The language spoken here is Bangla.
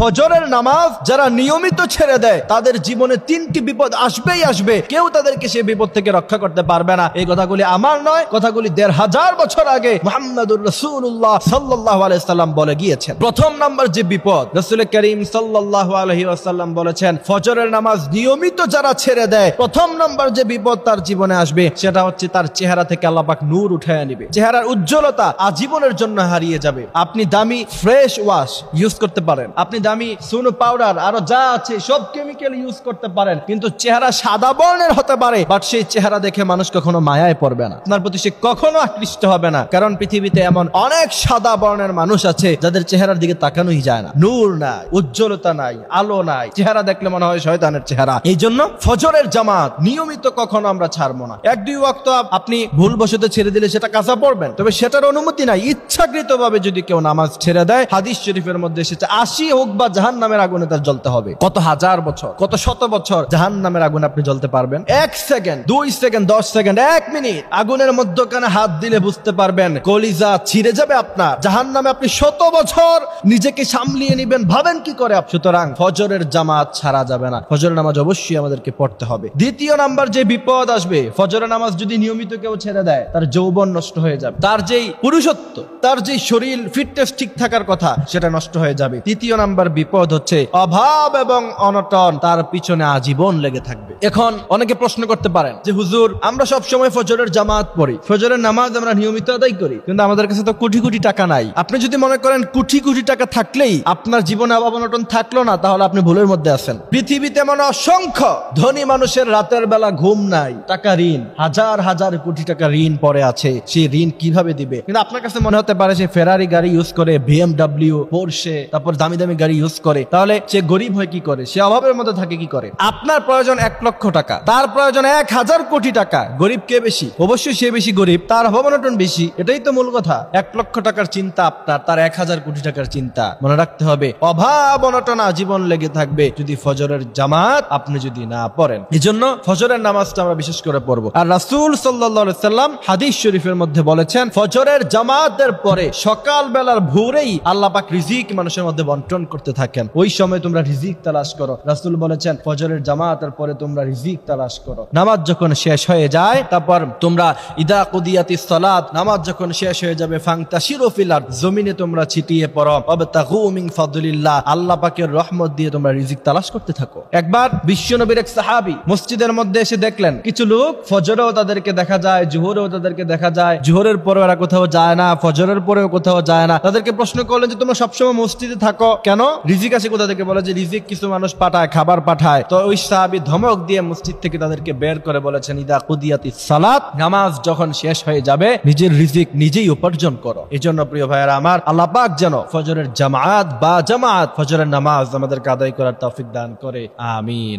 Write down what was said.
ফজরের নামাজ যারা নিয়মিত ছেড়ে দেয় তাদের জীবনে 3টি বিপদ আসবেই আসবে, কেউ তাদেরকে সেই বিপদ থেকে রক্ষা করতে পারবে না। এই কথাগুলি আমার নয়, কথাগুলি 1500 বছর আগে মুহাম্মদুর রাসূলুল্লাহ সাল্লাল্লাহু আলাইহি ওয়াসাল্লাম বলে গিয়েছেন। প্রথম নাম্বার যে বিপদ, রাসূল করিম সাল্লাল্লাহু আলাইহি ওয়াসাল্লাম বলেছেন ফজরের নামাজ নিয়মিত যারা ছেড়ে দেয়, প্রথম নাম্বার যে বিপদ তার জীবনে আসবে সেটা হচ্ছে তার চেহারা থেকে আল্লাহ পাক নূর উঠায় নিবে, চেহারার উজ্জ্বলতা আজীবনের জন্য হারিয়ে যাবে। আপনি দামি ফ্রেশ ওয়াশ ইউজ করতে পারেন, আপনি দামি সুনো পাউডার আরো যা আছে সব কেমিক্যাল ইউজ করতে পারেন, কিন্তু চেহারা সাদা বর্ণের হতে পারে, বাট সেই চেহারা দেখে মানুষ কখনো মায়ায় পড়বে না, আপনার প্রতি সে কখনো আকৃষ্ট হবে না। কারণ পৃথিবীতে এমন অনেক সাদা বর্ণের মানুষ আছে যাদের চেহারার দিকে তাকানোই যায় না, নূর নাই, উজ্জ্বলতা নাই, আলো নাই, চেহারা দেখলে মনে হয় শয়তানের চেহারা। এই জন্য ফজরের জামাত নিয়মিত কখনো আমরা ছাড়বো না। 1-2 ওয়াক্ত আপনি ভুলবশত ছেড়ে দিলে সেটা কাজা পড়বেন, তবে সেটার অনুমতি নাই। ইচ্ছাকৃত ভাবে যদি কেউ নামাজ ছেড়ে দেয়, হাদিস শরীফের মধ্যে এসেছে 80 হোক বা জাহান্নামের আগুনে তার জ্বলতে হবে। কত হাজার বছর, কত শত বছর জাহান্নামের আগুনে আপনি জ্বলতে পারবেন? 1 সেকেন্ড, 2 সেকেন্ড, 10 সেকেন্ড, 1 মিনিট আগুনের মধ্যখানে হাত দিলে বুঝতে পারবেন কলিজা ছিঁড়ে যাবে আপনার। জাহান্নামে আপনি শত বছর নিজেকে সামলিয়ে নিবেন, ভাবেন কি করে। সুতরাং ফজরের জামাত ছাড়া যাবে না, ফজরের নামাজ অবশ্যই আমাদেরকে পড়তে হবে। দ্বিতীয় নাম্বার যে বিপদ আসবে, ফজরের নামাজ যদি নিয়মিত কেউ ছেড়ে দেয় তার যৌবন নষ্ট হয়ে যাবে, তার যেই পুরুষত্ব, তার যেই শরীর ফিটনেস ঠিক থাকার কথা সেটা নষ্ট হয়ে যাবে। তৃতীয় নাম্বার বিপদ হচ্ছে অভাব এবং অনটন তার পিছনে আজীবন লেগে থাকবে। এখন অনেকে প্রশ্ন করতে পারেন যে হুজুর, আমরা সব সময় ফজরের জামাত পড়ি, ফজরের নামাজ আমরা নিয়মিত আদায় করি, কিন্তু আমাদের কাছে তো কোটি কোটি টাকা নাই। আপনি যদি মনে করেন কোটি কোটি টাকা থাকলেই আপনার জীবনে অভাব অনটন থাকলো না, তাহলে আপনি ভুলের মধ্যে আছেন। পৃথিবীতে এমন অসংখ্য ধনী মানুষের রাতের বেলা ঘুম নাই, টাকা ঋণ, হাজার হাজার কোটি টাকা ঋণ পড়ে আছে, সেই ঋণ কিভাবে দিবে? কিন্তু আপনার কাছে মনে হতে পারে সে ফেরারি গাড়ি ইউজ করে, BMW, পোরশে, তারপর দামি দামি গাড়ি ইউজ করে, তাহলে সে গরিব হয় কি করে, সে অভাবের মধ্যে থাকে কি করে? আপনার প্রয়োজন 1 লক্ষ টাকা, তার প্রয়োজন 1000 কোটি টাকা। গরিব কে বেশি? অবশ্যই সে বেশি গরিব, তার অভাব অনটন বেশি, এটাই তো মূল কথা। 1 লক্ষ টাকার চিন্তা আপনার, তার 1000 কোটি টাকার চিন্তা। মনে রাখতে হবে অভাব অনটন আজীবন লেগে থাকবে যদি ফজরের জামাত আপনি যদি না পড়েন। এই জন্য ফজরের নামাজটা আমরা বিশেষ করে পড়বো। আর রাসূল সাল্লাল্লাহু আলাইহি সাল্লাম হাদিস শরীফের মধ্যে বলেছেন ফজরের জামাতের পরে সকাল বেলার ভোরেই আল্লাহ পাক রিজিক মানুষের মধ্যে বন্টন করতে থাকেন, ওই সময় তোমরা রিজিক তালাশ করো। রাসূল বলেছেন ফজরের জামাতের পরে তোমরা রিজিক তালাশ করো। নামাজ যখন শেষ হয়ে যায়, তারপর তোমরা ইদা কুদিয়াতিস সালাত, নামাজ যখন শেষ হয়ে যাবে, ফাংতাশিরু ফিল আরদ, জমিনে তোমরা ছিটিয়ে পড়ো, ওয়াবতাগু মিন ফাদলিল্লাহ, আল্লাহ পাকের রহমত দিয়ে তোমরা রিজিক তালাশ করতে থাকো। একবার বিশ্বনবীর এক সাহাবী মসজিদের মধ্যে এসে দেখলেন কিছু লোক ফজরেও তাদেরকে দেখা যায়, জোহরেও তাদেরকে দেখা যায়, জোহরের পরেও এরা কোথাও যায় না, ফজরের পরেও কোথাও যায় না। তাদেরকে প্রশ্ন করলেন যে তোমরা সবসময় মসজিদে থাকো কেন? রিজিক আসে কোথা থেকে? বলে যে রিজিক কিছু মানুষ পাঠায়, খাবার পাঠায়। তো ওই সাহাবী ধমক দিয়ে মসজিদ থেকে তাদেরকে বের করে বলেছেন ইদা কুদিয়াতিস সালাত, নামাজ যখন শেষ হয়ে যাবে নিজের রিজিক নিজেই উপার্জন করো। এই জন্য প্রিয় ভাইয়েরা আমার, আল্লাহ পাক যেন ফজরের জামাত ফজরের নামাজ আমাদেরকে আদায় করার তৌফিক দান করে, আমিন।